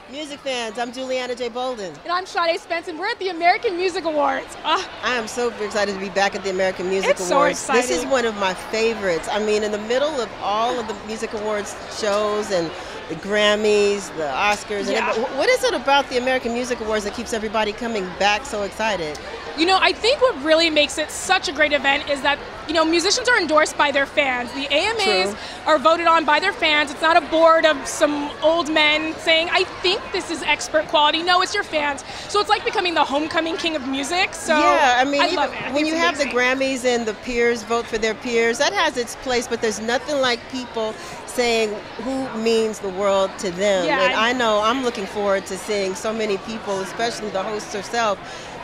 Music fans, I'm Juliana J. Bolden. And I'm Sade Spence, and we're at the American Music Awards. I am so excited to be back at the American Music Awards. So exciting. This is one of my favorites. I mean, in the middle of all of the music awards shows and the Grammys, the Oscars, what is it about the American Music Awards that keeps everybody coming back so excited? You know, I think what really makes it such a great event is that, you know, musicians are endorsed by their fans. The AMAs are voted on by their fans. It's not a board of some old men saying, I think this is expert quality. No, it's your fans. So it's like becoming the homecoming king of music. So yeah, I mean, I love it. When you have the Grammys and the peers vote for their peers, that has its place, but there's nothing like people saying who means the world to them. Yeah, and I know I'm looking forward to seeing so many people, especially the host herself,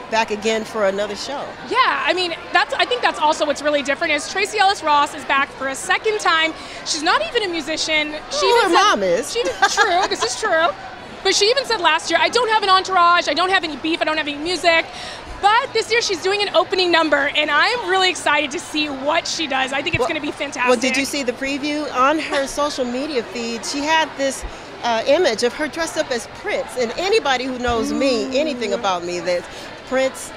back again for another show. Yeah, I mean, I think that's also what's really different is Tracee Ellis Ross is back for a second time. She's not even a musician. Her mom is. True, this is true. But she even said last year, I don't have an entourage, I don't have any beef, I don't have any music. But this year she's doing an opening number, and I'm really excited to see what she does. I think it's going to be fantastic. Well, did you see the preview? On her social media feed, she had this image of her dressed up as Prince. And anybody who knows me, anything about me, that Prince,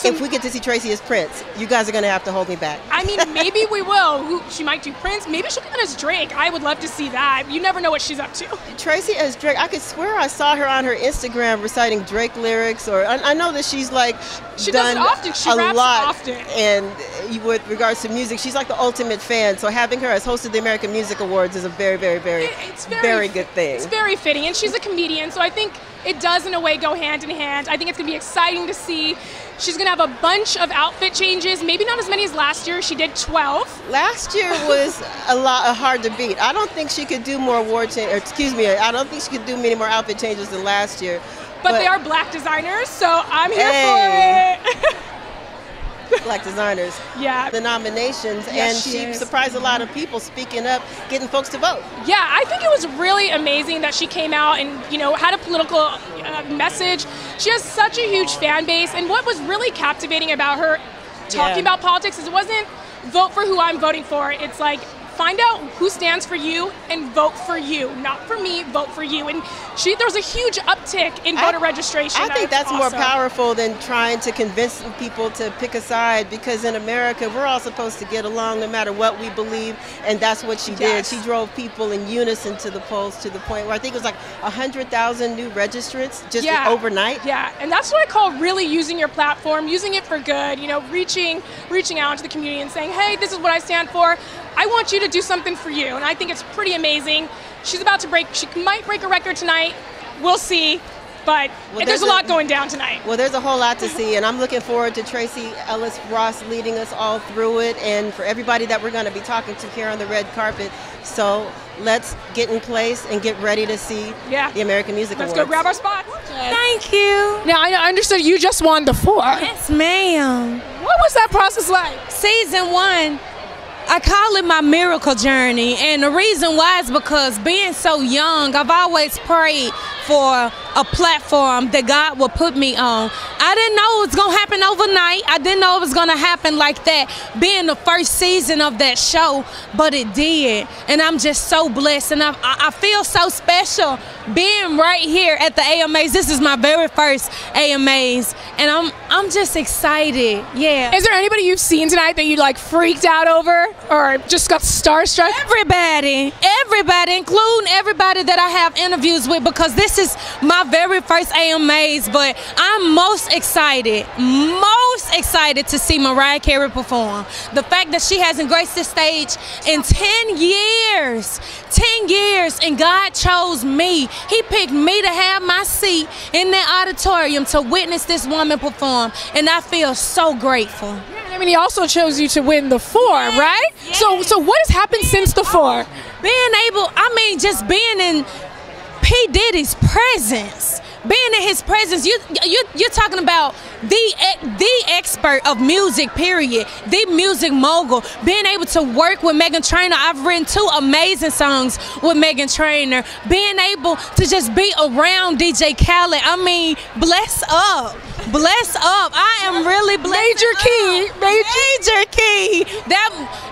if we get to see Tracee as Prince, you guys are going to have to hold me back. I mean, maybe we will. She might do Prince. Maybe she'll come in as Drake. I would love to see that. You never know what she's up to. Tracee as Drake, I could swear I saw her on her Instagram reciting Drake lyrics, or I know that she's like she done does it often. She raps lot often. And with regards to music, she's like the ultimate fan. So having her as host of the American Music Awards is a very, very, very, very good thing. It's very fitting, and she's a comedian, so I think it does in a way go hand in hand. I think it's going to be exciting to see. She's going to have a bunch of outfit changes, maybe not as many as last year. She did 12. Last year was a lot hard to beat. I don't think she could do more I don't think she could do many more outfit changes than last year. But they are black designers, so I'm here for it. Black designers. Yeah. The nominations, yes, and she surprised a lot of people speaking up, getting folks to vote. Yeah, I think it was really amazing that she came out and, you know, had a political message. She has such a huge fan base, and what was really captivating about her talking about politics is it wasn't vote for who I'm voting for. It's like, find out who stands for you and vote for you. Not for me, vote for you. And there was a huge uptick in voter registration. I think that's more powerful than trying to convince people to pick a side, because in America, we're all supposed to get along no matter what we believe, and that's what she did. She drove people in unison to the polls to the point where I think it was like 100,000 new registrants just overnight. Yeah, and that's what I call really using your platform, using it for good, you know, reaching out to the community and saying, hey, this is what I stand for. I want you to do something for you, and I think it's pretty amazing. She might break a record tonight. We'll see, but there's a lot going down tonight. Well, there's a whole lot to see, and I'm looking forward to Tracee Ellis Ross leading us all through it, and for everybody that we're going to be talking to here on the red carpet. So let's get in place and get ready to see the American Music Awards. Let's go grab our spots. Thank you. Now, I understood you just won the 4. Yes, ma'am. What was that process like? Season 1. I call it my miracle journey, and the reason why is because being so young, I've always prayed for a platform that God will put me on. I didn't know it was going to happen overnight. I didn't know it was going to happen like that, being the first season of that show, but it did. And I'm just so blessed, and I feel so special being right here at the AMAs. This is my very first AMAs, and I'm just excited. Yeah. Is there anybody you've seen tonight that you like freaked out over or just got starstruck? Everybody, including everybody that I have interviews with, because this is my very first AMAs, but I'm most excited to see Mariah Carey perform. The fact that she hasn't graced the stage in 10 years, and God chose me. He picked me to have my seat in that auditorium to witness this woman perform, and I feel so grateful. I mean, he also chose you to win the 4, right? Yes. So what has happened since the 4? Just being in P. Diddy's presence. Being in his presence, you're talking about the expert of music, period. The music mogul. Being able to work with Meghan Trainor. I've written 2 amazing songs with Meghan Trainor. Being able to just be around DJ Khalid. I mean, bless up. Bless up. I am really blessed. Major key.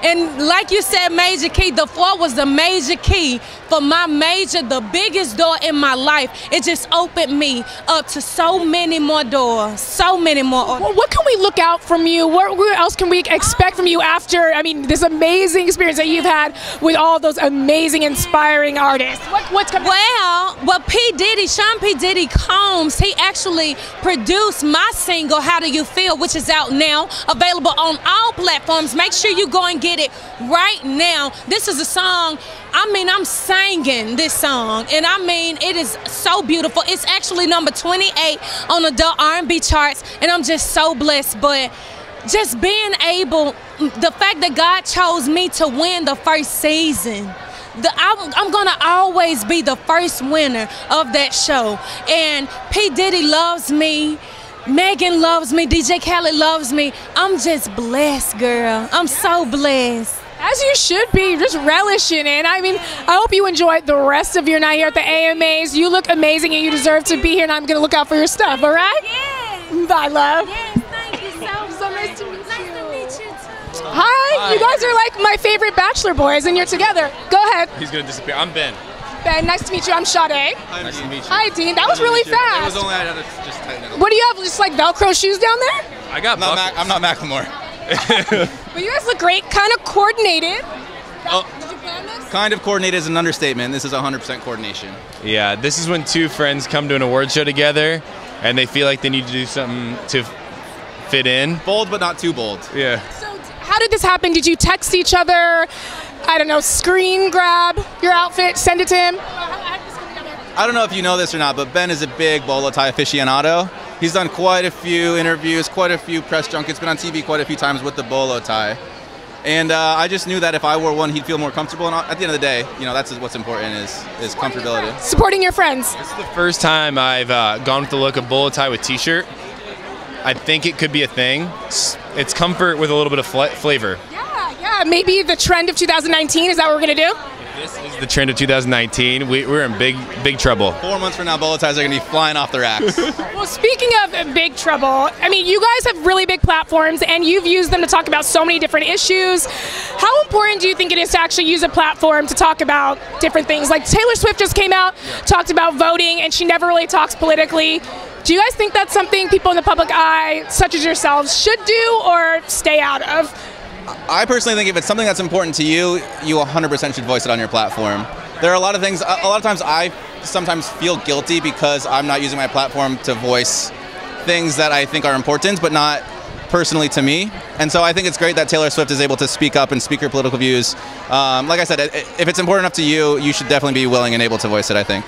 And like you said, major key. The 4 was the major key for my major, the biggest door in my life. It just opened me up to so many more doors, so many more. Well, what can we look out from you? What else can we expect from you after, I mean, this amazing experience that you've had with all those amazing, inspiring artists? What's coming? Well, P. Diddy, Sean P. Diddy Combs, he actually produced my single, How Do You Feel, which is out now, available on all platforms. Make sure you go and get it right now. This is a song, I mean, I'm singing this song, and I mean, it is so beautiful. It's actually number 28 on the R&B charts, and I'm just so blessed. But just being able, the fact that God chose me to win the first season, I'm gonna always be the first winner of that show. And P. Diddy loves me, Megan loves me, DJ Khaled loves me. I'm just blessed, girl. I'm so blessed. As you should be, just relishing it. I mean, I hope you enjoy the rest of your night here at the AMAs. You look amazing and you deserve to be here, and I'm gonna look out for your stuff, all right? Yes. Bye, love. Yes, thank you So nice to meet you. Nice to meet you too. Hi, you guys are like my favorite Bachelor boys, and you're together. Go ahead. He's gonna disappear. I'm Ben. Ben, nice to meet you. I'm Sade. Nice to meet you. Hi, Dean. That was really fast. It was only I had to just tighten it up. What do you have? Just like Velcro shoes down there? I got I'm not Macklemore. But you guys look great. Kind of coordinated. Oh. Did you plan this? Kind of coordinated is an understatement. This is 100% coordination. Yeah, this is when two friends come to an award show together, and they feel like they need to do something to fit in. Bold, but not too bold. Yeah. So how did this happen? Did you text each other? I don't know, screen grab your outfit, send it to him? How did this come together? I don't know if you know this or not, but Ben is a big bolo tie aficionado. He's done quite a few interviews, quite a few press junkets, been on TV quite a few times with the bolo tie. And I just knew that if I wore one, he'd feel more comfortable. And at the end of the day, you know, that's what's important is comfortability. Supporting your friends. This is the first time I've gone with the look of bolo tie with t-shirt. I think it could be a thing. It's comfort with a little bit of flavor. Yeah, maybe the trend of 2019, is that what we're gonna do? If this is the trend of 2019, we're in big trouble. 4 months from now, bolo ties are going to be flying off the racks. Well, speaking of big trouble, I mean, you guys have really big platforms, and you've used them to talk about so many different issues. How important do you think it is to actually use a platform to talk about different things? Like Taylor Swift just came out, talked about voting, and she never really talks politically. Do you guys think that's something people in the public eye, such as yourselves, should do or stay out of? I personally think if it's something that's important to you, you 100% should voice it on your platform. There are a lot of things, a lot of times I sometimes feel guilty because I'm not using my platform to voice things that I think are important, but not personally to me. And so I think it's great that Taylor Swift is able to speak up and speak her political views. Like I said, if it's important enough to you, you should definitely be willing and able to voice it, I think.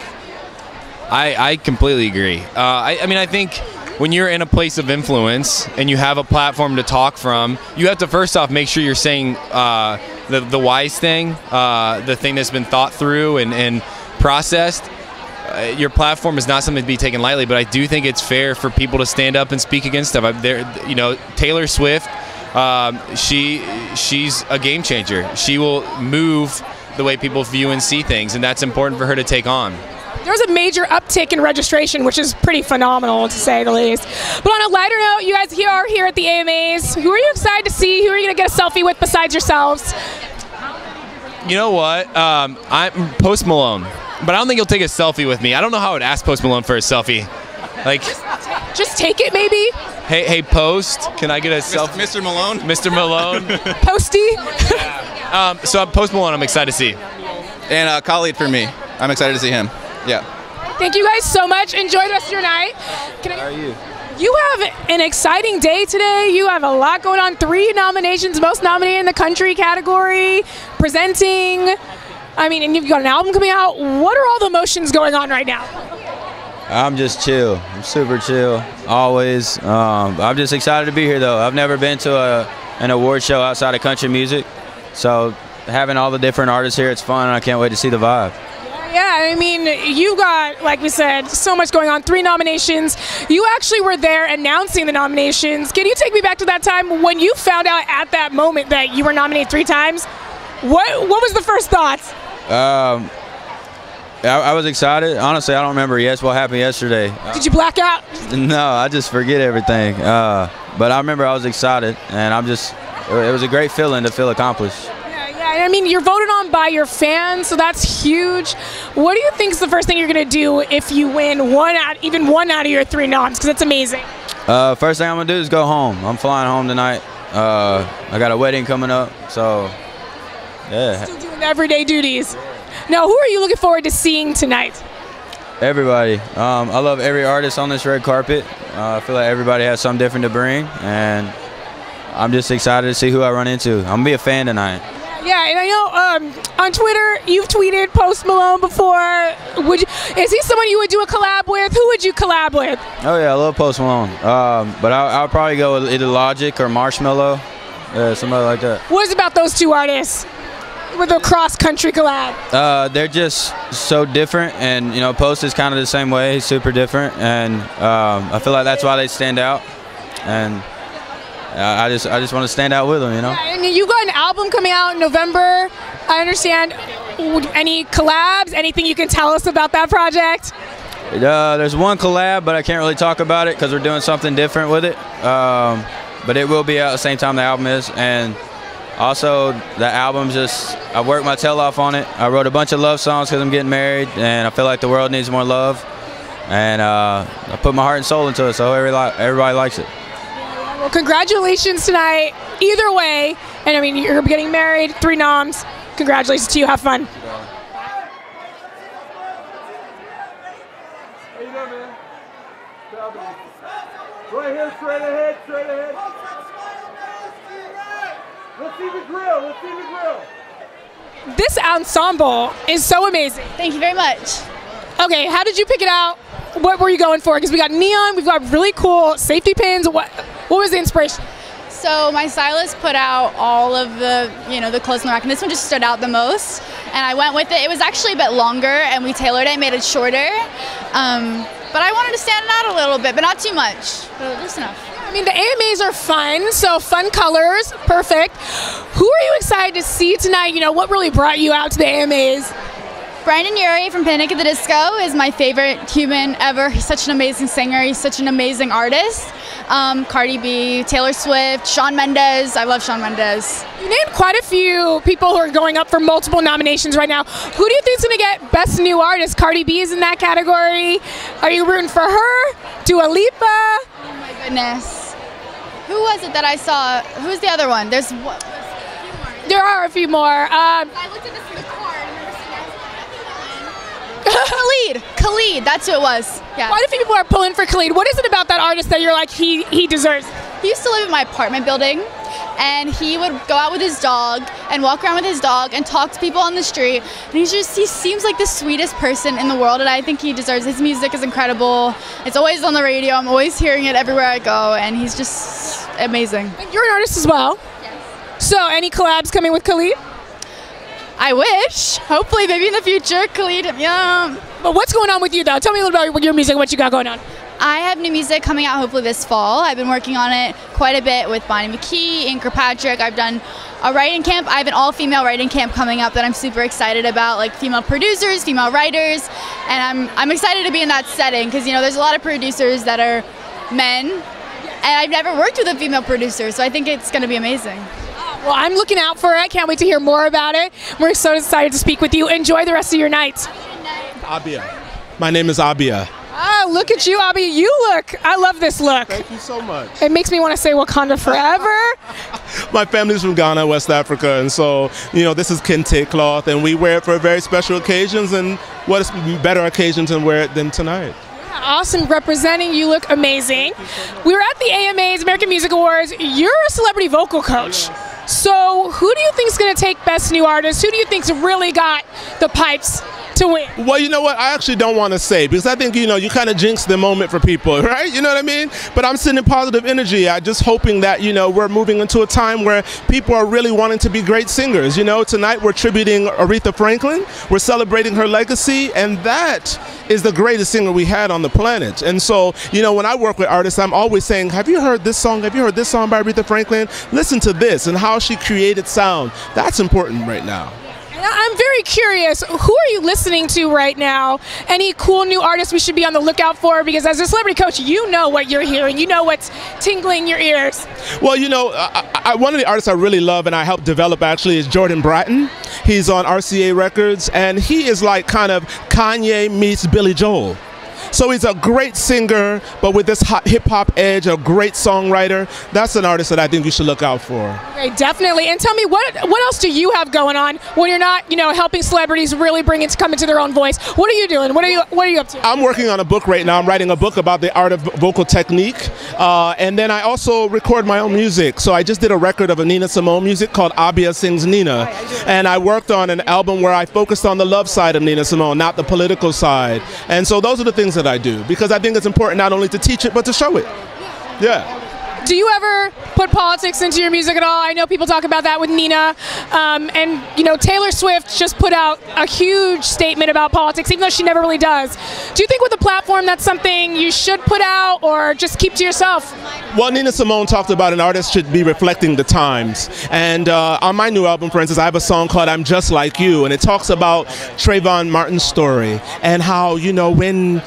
I completely agree. I mean, I think when you're in a place of influence and you have a platform to talk from, you have to first off make sure you're saying the wise thing, the thing that's been thought through and processed. Your platform is not something to be taken lightly, but I do think it's fair for people to stand up and speak against stuff. You know, Taylor Swift, she's a game changer. She will move the way people view and see things, and that's important for her to take on. There's a major uptick in registration, which is pretty phenomenal, to say the least. But on a lighter note, you guys are here at the AMAs. Who are you excited to see? Who are you going to get a selfie with besides yourselves? You know what? I'm Post Malone, but I don't think he'll take a selfie with me. I don't know how I would ask Post Malone for a selfie. Like, just take it, maybe? Hey, Post, can I get a selfie? Mr. Malone? Mr. Malone. Posty? Yeah. So Post Malone, I'm excited to see. And Khalid for me. I'm excited to see him. Yeah. Thank you guys so much. Enjoy the rest of your night. How are you? You have an exciting day today. You have a lot going on. 3 nominations, most nominated in the country category, presenting. I mean, and you've got an album coming out. What are all the emotions going on right now? I'm just chill. I'm super chill, always. I'm just excited to be here, though. I've never been to an award show outside of country music, so having all the different artists here, it's fun, and I can't wait to see the vibe. Yeah, I mean, you got, like we said, so much going on. 3 nominations. You actually were there announcing the nominations. Can you take me back to that time when you found out at that moment that you were nominated 3 times? What was the first thoughts? I was excited. Honestly, I don't remember what happened yesterday. Did you black out? No, I just forget everything. But I remember I was excited, and it was a great feeling to feel accomplished. Yeah, And I mean, you're voted on by your fans, so that's huge. What do you think is the first thing you're going to do if you win even one out of your 3 noms? Because that's amazing. First thing I'm going to do is go home. I'm flying home tonight. I got a wedding coming up, so yeah. Still doing the everyday duties. Now, who are you looking forward to seeing tonight? Everybody. I love every artist on this red carpet. I feel like everybody has something different to bring, and I'm just excited to see who I run into. I'm going to be a fan tonight. Yeah, and I know on Twitter you've tweeted Post Malone before. Is he someone you would do a collab with? Who would you collab with? Oh yeah, I love Post Malone. But I'll probably go with either Logic or Marshmello. Yeah, somebody like that. What is it about those 2 artists with a cross-country collab? They're just so different, and you know, Post is kind of the same way. He's super different, and I feel like that's why they stand out. And I just want to stand out with them, you know. Yeah, and you've got an album coming out in November. I understand. Any collabs? Anything you can tell us about that project? There's one collab, but I can't really talk about it because we're doing something different with it. But it will be out at the same time the album is, and also the album I worked my tail off on it. I wrote a bunch of love songs because I'm getting married, and I feel like the world needs more love. And I put my heart and soul into it, so everybody likes it. Well, congratulations tonight, either way. And I mean, you're getting married, 3 noms. Congratulations to you. Have fun. How you doing, man? Right here, straight ahead, straight ahead. Let's see the grill, let's see the grill. This ensemble is so amazing. Thank you very much. Okay, how did you pick it out? What were you going for? Because we got neon, we've got really cool safety pins. What was the inspiration? So my stylist put out all of the, the clothes in the rack, and this one just stood out the most. And I went with it. It was actually a bit longer, and we tailored it, made it shorter. But I wanted to stand out a little bit, but not too much. Just enough. I mean, the AMAs are fun, so fun colors, perfect. Who are you excited to see tonight? What really brought you out to the AMAs? Brandon Urie from Panic at the Disco is my favorite human ever. He's such an amazing singer. He's such an amazing artist. Cardi B, Taylor Swift, Shawn Mendes. I love Shawn Mendes. You named quite a few people who are going up for multiple nominations right now. Who do you think is going to get Best New Artist? Cardi B is in that category. Are you rooting for her? Dua Lipa? Oh my goodness. Who was it that I saw? Who's the other one? There are a few more. I looked at this in the car. Khalid, that's who it was. Yeah. Quite a few people are pulling for Khalid. What is it about that artist that you're like, he deserves? He used to live in my apartment building, and he would go out with his dog and walk around with his dog and talk to people on the street. And he seems like the sweetest person in the world, and I think he deserves. His music is incredible. It's always on the radio. I'm always hearing it everywhere I go, and he's just amazing. And you're an artist as well. Yes. So any collabs coming with Khalid? I wish. Hopefully, maybe in the future, Khalid. Yeah. But what's going on with you, though? Tell me a little about your music, what you got going on. I have new music coming out hopefully this fall. I've been working on it quite a bit with Bonnie McKee, Ian Kirkpatrick. I've done a writing camp. I have an all-female writing camp coming up that I'm super excited about, like female producers, female writers, and I'm excited to be in that setting because there's a lot of producers that are men, and I've never worked with a female producer, so I think it's going to be amazing. Well, I'm looking out for it. I can't wait to hear more about it. We're so excited to speak with you. Enjoy the rest of your night. Abia. My name is Abia. Oh, look at you, Abia. You look. I love this look. Thank you so much. It makes me want to say Wakanda forever. My family's from Ghana, West Africa, and so, this is kente cloth, and we wear it for very special occasions, and what is better occasion to wear it than tonight? Awesome representing. You look amazing. We were at the AMAs, American Music Awards. You're a celebrity vocal coach. So who do you think is going to take Best New Artist? Who do you think's really got the pipes to win? Well, you know what? I actually don't want to say because I think, you kind of jinx the moment for people, right? You know what I mean? But I'm sending positive energy. I'm just hoping that, we're moving into a time where people are really wanting to be great singers. Tonight we're tributing Aretha Franklin. We're celebrating her legacy, and that is the greatest singer we had on the planet. And so, when I work with artists, I'm always saying, have you heard this song? Have you heard this song by Aretha Franklin? Listen to this and how she created sound. That's important right now. I'm very curious, who are you listening to right now? Any cool new artists we should be on the lookout for? Because as a celebrity coach, you know what you're hearing. You know what's tingling your ears. Well, you know, one of the artists I really love and I helped develop actually is Jordan Bratton. He's on RCA Records, and he is like kind of Kanye meets Billy Joel. So he's a great singer, but with this hip-hop edge, a great songwriter. That's an artist that I think you should look out for. Okay, definitely. And tell me, what else do you have going on when you're not, you know, helping celebrities really come into their own voice? What are you doing? What are you up to? I'm working on a book right now. I'm writing a book about the art of vocal technique, and then I also record my own music. So I just did a record of a Nina Simone music called Abia Sings Nina, and I worked on an album where I focused on the love side of Nina Simone, not the political side. And so those are the things that I do, because I think it's important not only to teach it but to show it. Yeah. Do you ever put politics into your music at all? I know people talk about that with Nina, and you know, Taylor Swift just put out a huge statement about politics, even though she never really does. Do you think with a platform that's something you should put out, or just keep to yourself? Well, Nina Simone talked about an artist should be reflecting the times, and on my new album, for instance, I have a song called "I'm Just Like You," and it talks about Trayvon Martin's story and how, you know, when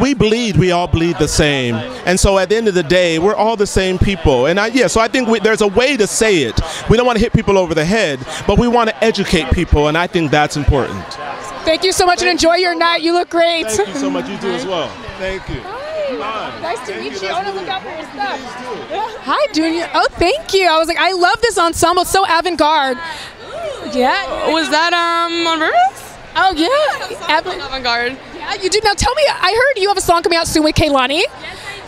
we bleed, we all bleed the same. And so at the end of the day, we're all the same people. And so I think there's a way to say it. We don't want to hit people over the head, but we want to educate people, and I think that's important. Thank you so much, and enjoy your night. You look great. Thank you so much. You do as well. Thank you. Hi. Nice to meet you. I want to look out for your stuff. Hi, Junior. Oh, thank you. I was like, I love this ensemble. It's so avant-garde. Yeah. Was that on purpose? Oh, yeah. Avant-garde. Yeah, you do. Now tell me, I heard you have a song coming out soon with Kehlani. Yes, I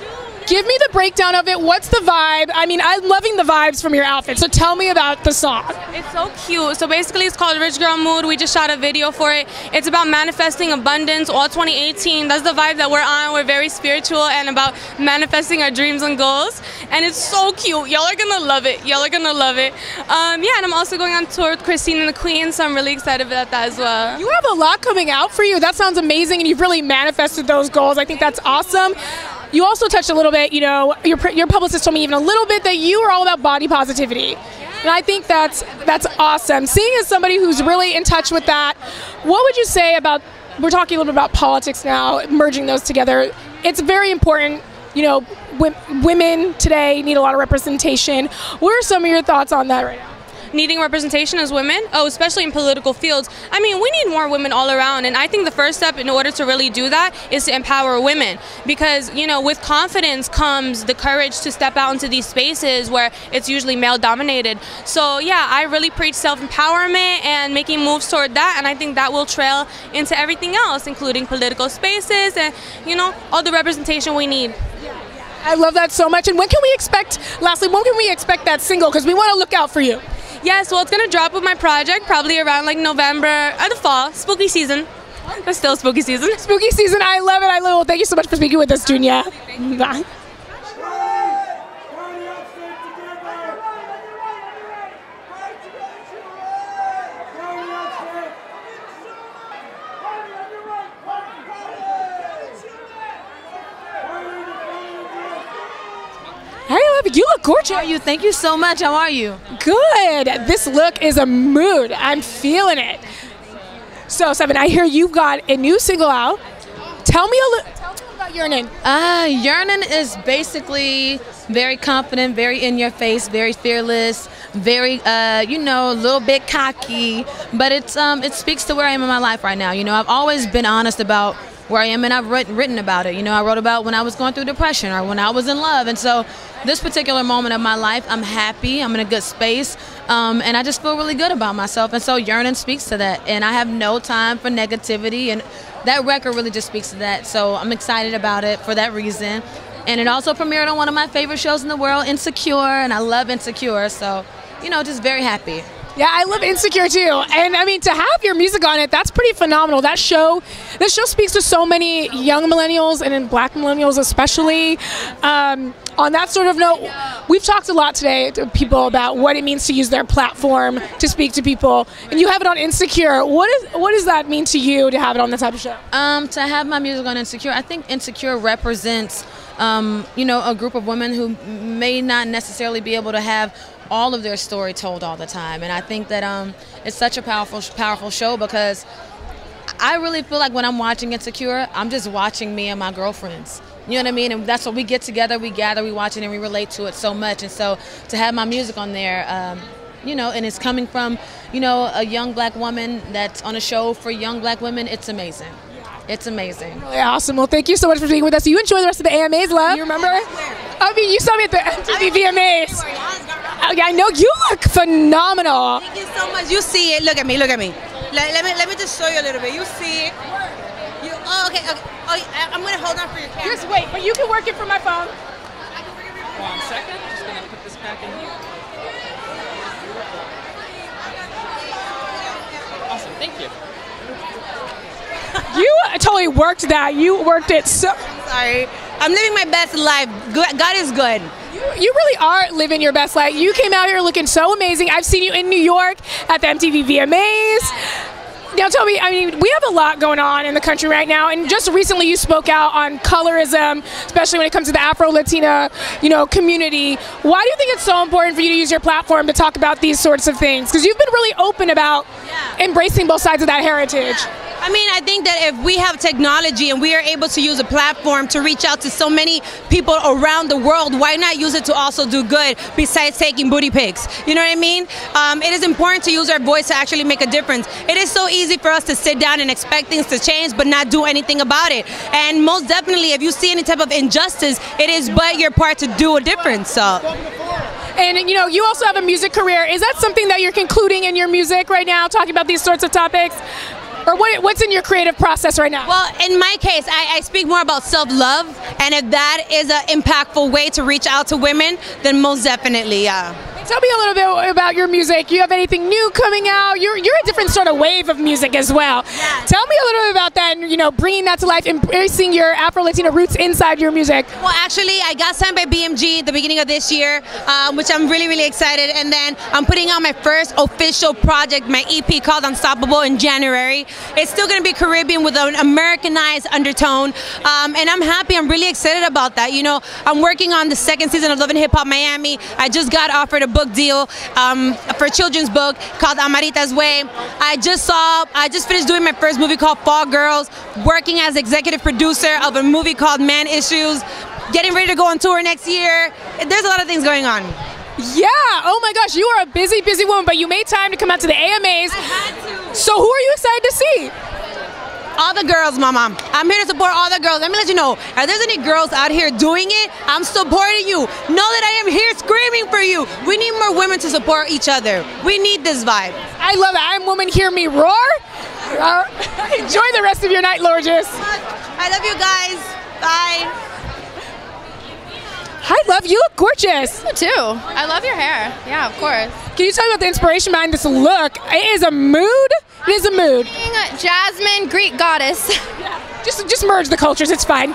do. Give me the breakdown of it. What's the vibe? I mean, I'm loving the vibes from your outfit, so tell me about the song. It's so cute. So basically, it's called Rich Girl Mood. We just shot a video for it. It's about manifesting abundance, all 2018. That's the vibe that we're on. We're very spiritual and about manifesting our dreams and goals. And it's so cute. Y'all are gonna love it. Y'all are gonna love it. Yeah, and I'm also going on tour with Christine and the Queen, so I'm really excited about that as well. You have a lot coming out for you. That sounds amazing, and you've really manifested those goals. I think that's awesome. You also touched a little bit, you know, your publicist told me even a little bit that you are all about body positivity. And I think that's awesome. Seeing as somebody who's really in touch with that, what would you say about, we're talking a little bit about politics now, merging those together. It's very important, you know, women today need a lot of representation. What are some of your thoughts on that right now? Needing representation as women, especially in political fields. I mean, we need more women all around, and I think the first step in order to really do that is to empower women, because, you know, with confidence comes the courage to step out into these spaces where it's usually male dominated. So yeah, I really preach self-empowerment and making moves toward that, and I think that will trail into everything else, including political spaces and, you know, all the representation we need. I love that so much. And when can we expect, lastly, when can we expect that single? Because we want to look out for you. Yes, well, it's going to drop with my project probably around like November or the fall, spooky season. That's still spooky season. Spooky season, I love it, I love it. Well, thank you so much for speaking with us, Junia. Bye. You look gorgeous. How are you? Thank you so much. How are you? Good. This look is a mood. I'm feeling it. So, Seven, I hear you've got a new single out. Tell me about Yearnin'. Yearnin' is basically very confident, very in your face, very fearless, very, you know, a little bit cocky, but it speaks to where I am in my life right now. You know, I've always been honest about where I am, and I've written about it. You know, I wrote about when I was going through depression or when I was in love, and so this particular moment of my life, I'm happy, I'm in a good space, and I just feel really good about myself, and so Yearnin' speaks to that, and I have no time for negativity, and that record really just speaks to that, so I'm excited about it for that reason. And it also premiered on one of my favorite shows in the world, Insecure, and I love Insecure, so, you know, just very happy. Yeah, I love Insecure too, and I mean, to have your music on it, that's pretty phenomenal. This show speaks to so many young millennials and in Black millennials especially. On that sort of note, we've talked a lot today to people about what it means to use their platform to speak to people, and you have it on Insecure. What does that mean to you to have it on that type of show? To have my music on Insecure, I think Insecure represents you know, a group of women who may not necessarily be able to have all of their story told all the time. And I think that it's such a powerful show, because I really feel like when I'm watching Insecure, I'm just watching me and my girlfriends. You know what I mean? And that's what we get together, we gather, we watch it, and we relate to it so much. And so to have my music on there, you know, and it's coming from, you know, a young black woman that's on a show for young black women, it's amazing. It's amazing. Really awesome. Well, thank you so much for being with us. You enjoy the rest of the AMAs, love. You remember? I mean, you saw me at the MTV VMAs. Oh, yeah, I know. You look phenomenal. Thank you so much. You see it. Look at me. Look at me. Let me just show you a little bit. You see it. Oh, okay. Oh, I'm gonna hold on for your camera. Just wait, but you can work it from my phone. 1 second. Just gonna put this back in here. Awesome. Thank you. You totally worked that. You worked it so. I'm sorry. I'm living my best life. God is good. You really are living your best life. You came out here looking so amazing. I've seen you in New York at the MTV VMAs. Now tell me, I mean, we have a lot going on in the country right now, and just recently you spoke out on colorism, especially when it comes to the Afro-Latina, you know, community. Why do you think it's so important for you to use your platform to talk about these sorts of things? Because you've been really open about embracing both sides of that heritage. I mean, I think that if we have technology and we are able to use a platform to reach out to so many people around the world, why not use it to also do good besides taking booty pics? You know what I mean? It is important to use our voice to actually make a difference. It is so easy for us to sit down and expect things to change but not do anything about it. And most definitely, if you see any type of injustice, it is but your part to do a difference. So. And, you know, you also have a music career. Is that something that you're concluding in your music right now, talking about these sorts of topics? Or what's in your creative process right now? Well, in my case, I speak more about self-love, and if that is an impactful way to reach out to women, then most definitely, yeah. Tell me a little bit about your music. You have anything new coming out? You're a different sort of wave of music as well. Yeah. Tell me a little bit about that, and, you know, bringing that to life, embracing your Afro-Latina roots inside your music. Well, actually, I got signed by BMG at the beginning of this year, which I'm really, really excited. And then I'm putting out my first official project, my EP called Unstoppable, in January. It's still going to be Caribbean with an Americanized undertone, and I'm happy. I'm really excited about that. You know, I'm working on the second season of Love and Hip Hop Miami. I just got offered a book deal for a children's book called Amarita's Way. I just finished doing my first movie called Fall Girls, working as executive producer of a movie called Man Issues, getting ready to go on tour next year. There's a lot of things going on. Yeah, oh my gosh, you are a busy, busy woman, but you made time to come out to the AMAs. I had to. So who are you excited to see? All the girls, Mama. I'm here to support all the girls. Let me let you know, if there's any girls out here doing it, I'm supporting you. Know that I am here screaming for you. We need more women to support each other. We need this vibe. I love it. I'm Woman, Hear Me Roar. Enjoy the rest of your night, Lorgeous. I love you guys. Bye. Hi, love. You look gorgeous. You too. I love your hair. Yeah, of course. Can you tell me about the inspiration behind this look? It is a mood. It is a mood. Jasmine, Greek goddess. Yeah. Just merge the cultures. It's fine.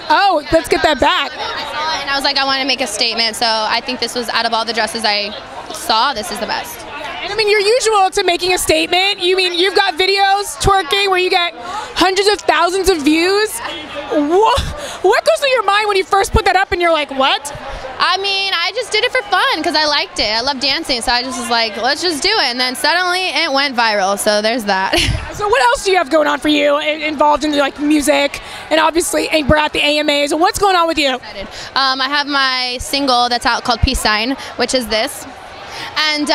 Oh, let's get that back. I saw it and I was like, I want to make a statement. So I think this was, out of all the dresses I saw, this is the best. And I mean, you're usual to making a statement. You mean you've got videos twerking where you get hundreds of thousands of views. What goes through your mind when you first put that up and you're like, what? I mean, I just did it for fun because I liked it. I love dancing, so I just was like, let's just do it. And then suddenly it went viral, so there's that. So what else do you have going on for you involved in like music and obviously we're at the AMAs? What's going on with you? I have my single that's out called Peace Sign, which is this. And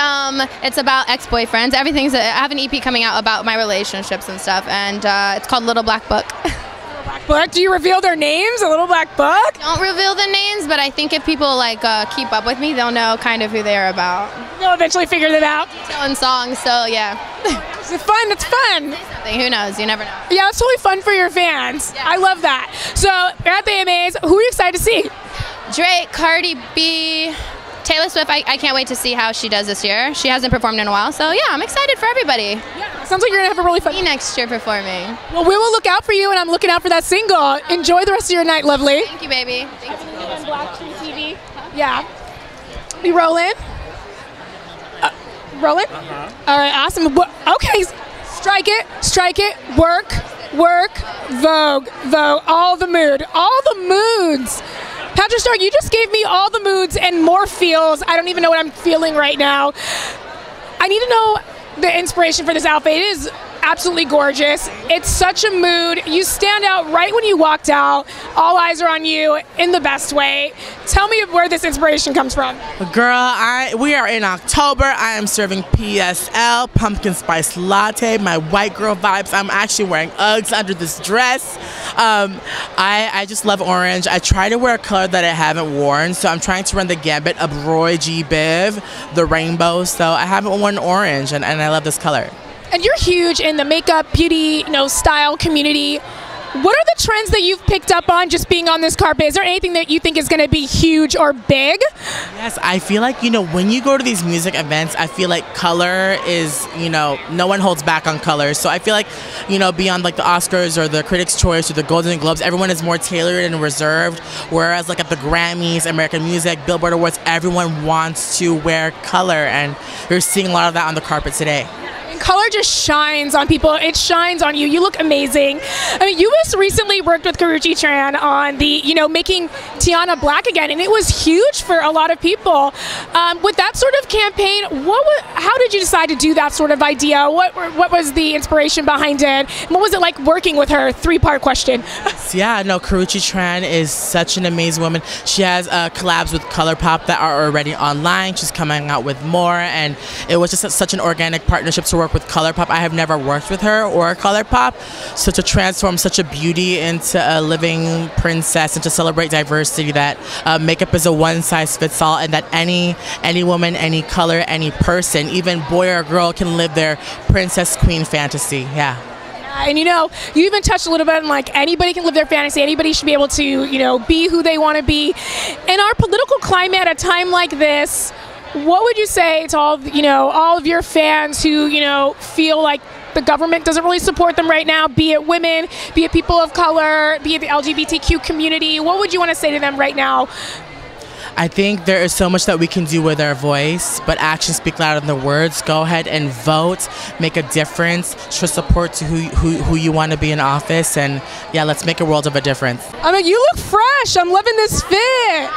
it's about ex-boyfriends. I have an EP coming out about my relationships and stuff, and it's called Little Black Book. Book? Do you reveal their names? A Little Black Book? Don't reveal the names, but I think if people like keep up with me, they'll know kind of who they're about. They'll eventually figure that out. Telling songs, so yeah. It's fun. It's fun. Who knows? You never know. Yeah, it's totally fun for your fans. Yeah. I love that. So you're at the AMAs. Who are you excited to see? Drake, Cardi B, Taylor Swift. I can't wait to see how she does this year. She hasn't performed in a while, so yeah, I'm excited for everybody. Yeah, sounds like you're gonna have a really fun. Me next year performing. Well, we will look out for you, and I'm looking out for that single. Enjoy the rest of your night, lovely. Thank you, baby. Thanks. On BlackTree TV. Yeah. We rolling? Rolling? All right, awesome. Okay, strike it, work, Vogue, all the mood, all the moods. Patrick Stark, you just gave me all the moods and more feels. I don't even know what I'm feeling right now. I need to know the inspiration for this outfit. It is absolutely gorgeous. It's such a mood. You stand out right when you walked out. All eyes are on you in the best way. Tell me where this inspiration comes from. Girl, we are in October. I am serving PSL, pumpkin spice latte, my white girl vibes. I'm actually wearing Uggs under this dress. I just love orange. I try to wear a color that I haven't worn, so I'm trying to run the gambit of Roy G. Biv, the rainbow. So I haven't worn orange, and I love this color. And you're huge in the makeup, beauty, style community. What are the trends that you've picked up on just being on this carpet? Is there anything that you think is going to be huge or big? Yes, I feel like, when you go to these music events, I feel like color is, no one holds back on color. So I feel like, beyond like the Oscars or the Critics' Choice or the Golden Globes, everyone is more tailored and reserved. Whereas like at the Grammys, American Music, Billboard Awards, everyone wants to wear color. And you're seeing a lot of that on the carpet today. Color just shines on people. It shines on you. You look amazing. I mean, you just recently worked with Karrueche Tran on the, making Tiana black again, and it was huge for a lot of people. With that sort of campaign, how did you decide to do that sort of idea? What was the inspiration behind it? What was it like working with her? 3-part question. Yeah, no, Karrueche Tran is such an amazing woman. She has collabs with ColourPop that are already online. She's coming out with more, and it was just such an organic partnership to work with ColourPop. I have never worked with her or ColourPop, so to transform such a beauty into a living princess and to celebrate diversity, that makeup is a one-size-fits-all, and that any woman, any color, any person, even boy or girl, can live their princess queen fantasy. Yeah. And you even touched a little bit on like anybody can live their fantasy. Anybody should be able to, be who they want to be. In our political climate at a time like this, what would you say to all of your fans who, feel like the government doesn't really support them right now, be it women, be it people of color, be it the LGBTQ community? What would you want to say to them right now? I think there is so much that we can do with our voice, but actions speak louder than the words. Go ahead and vote, make a difference, show support to who you want to be in office, and yeah, let's make a world of a difference. I mean, you look fresh. I'm loving this fit.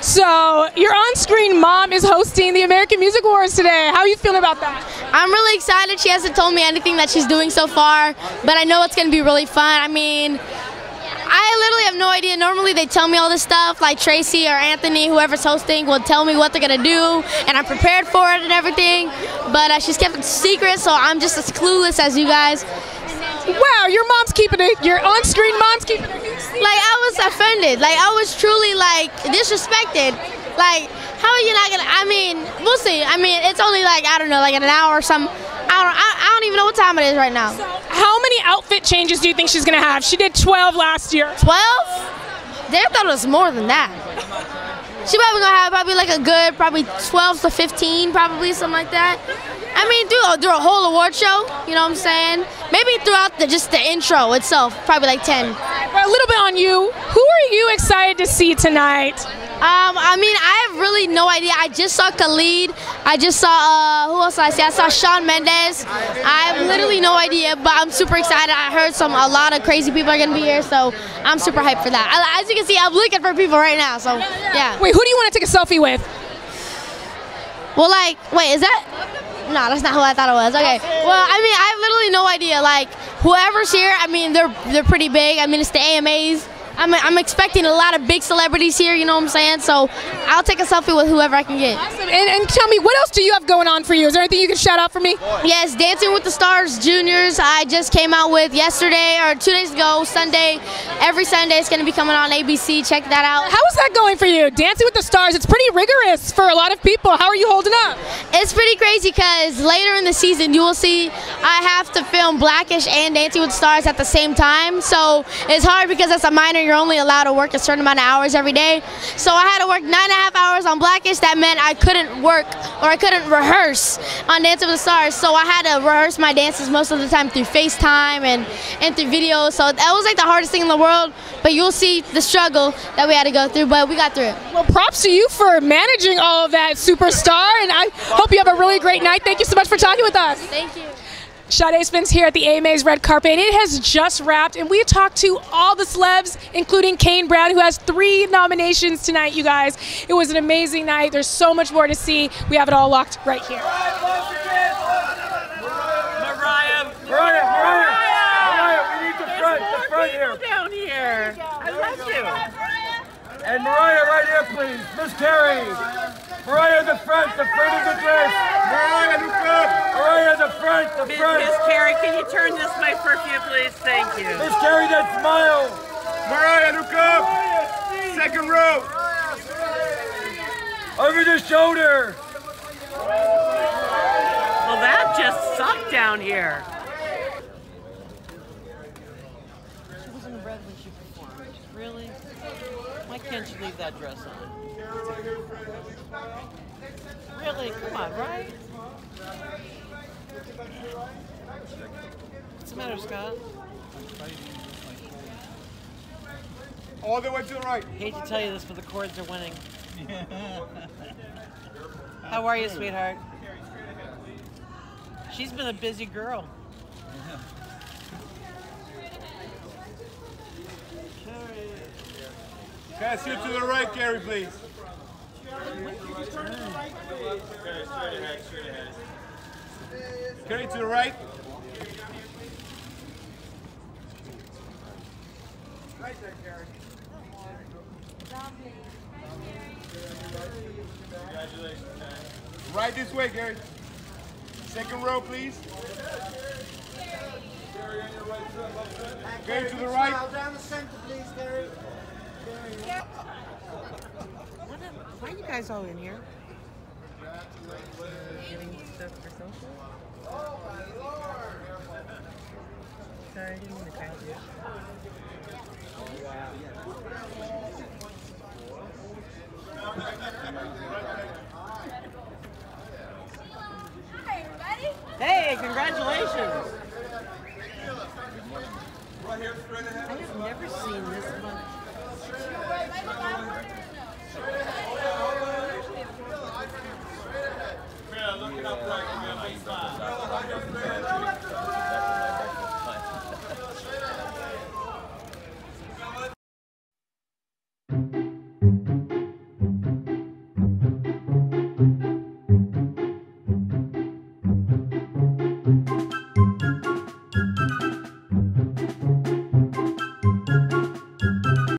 So, your on-screen mom is hosting the American Music Awards today. How are you feeling about that? I'm really excited. She hasn't told me anything that she's doing so far, but I know it's going to be really fun. I mean, I literally have no idea. Normally they tell me all this stuff, like Tracy or Anthony, whoever's hosting, will tell me what they're going to do, and I'm prepared for it and everything, but she's kept it secret, so I'm just as clueless as you guys. Wow, your mom's keeping it. Your on-screen mom's keeping it. Like, I was offended. Like, I was truly, disrespected. Like, how are you not gonna? I mean, we'll see. I mean, it's only I don't know, in an hour or something. I don't even know what time it is right now. So how many outfit changes do you think she's gonna have? She did 12 last year. 12? They thought it was more than that. She probably gonna have a good 12 to 15, probably something like that. I mean, do a whole award show, you know what I'm saying? Maybe throughout just the intro itself, probably 10. A little bit on you. Who are you excited to see tonight? I mean, I have really no idea. I just saw Khalid. I just saw, who else did I see? I saw Shawn Mendes. I have literally no idea, but I'm super excited. I heard a lot of crazy people are going to be here, so I'm super hyped for that. As you can see, I'm looking for people right now, so yeah. Wait, who do you want to take a selfie with? Well, wait, is that? No, that's not who I thought it was. Okay. Well, I mean, I have literally no idea. Whoever's here, I mean, they're pretty big. I mean, it's the AMAs. I'm expecting a lot of big celebrities here, you know what I'm saying? So I'll take a selfie with whoever I can get. Awesome. And tell me, what else do you have going on for you? Is there anything you can shout out for me? Yes, Dancing with the Stars Juniors. I just came out with yesterday or 2 days ago, Sunday. Every Sunday it's going to be coming on ABC. Check that out. How is that going for you? Dancing with the Stars, it's pretty rigorous for a lot of people. How are you holding up? It's pretty crazy because later in the season you will see I have to film Blackish and Dancing with the Stars at the same time. So it's hard because as a minor you're only allowed to work a certain amount of hours every day. So I had to work 9.5 hours on Blackish. That meant I couldn't work or I couldn't rehearse on Dancing with the Stars. So I had to rehearse my dances most of the time through FaceTime and through videos. So that was the hardest thing in the world. But you'll see the struggle that we had to go through, but we got through it. Well, props to you for managing all of that, superstar, and I hope you have a really great night. Thank you so much for talking with us. Thank you. Sade's been here at the AMA's red carpet, and it has just wrapped, and we talked to all the celebs, including Kane Brown, who has 3 nominations tonight, you guys. It was an amazing night. There's so much more to see. We have it all locked right here. Mariah, we need the front here. Down here. I love you. And Mariah right here, please. Miss Carey. Mariah, the front of the dress. Mariah, look up. Mariah, the front. Miss Carey, can you turn this way for a few, please? Thank you. Miss Carey, that smile. Mariah, look up. Second row. Over the shoulder. Well, that just sucked down here. She wasn't red when she performed. Really? Why can't you leave that dress on? Really? Come on, right? What's the matter, Scott? All the way to the right. Hate to tell you this, but the Chords are winning. How are you, sweetheart? She's been a busy girl. Pass here to the right, Carey, please. Carey to the right. Right there, Carey. Congratulations, Carey. Right this way, Carey. Second row, please. Carey to the right. Down the center, please, Carey. Why are you guys all in here? Getting stuff for social? Oh my Lord! Sorry, I didn't mean to crowd you. Hey, congratulations! I have never seen this much. Looking up right,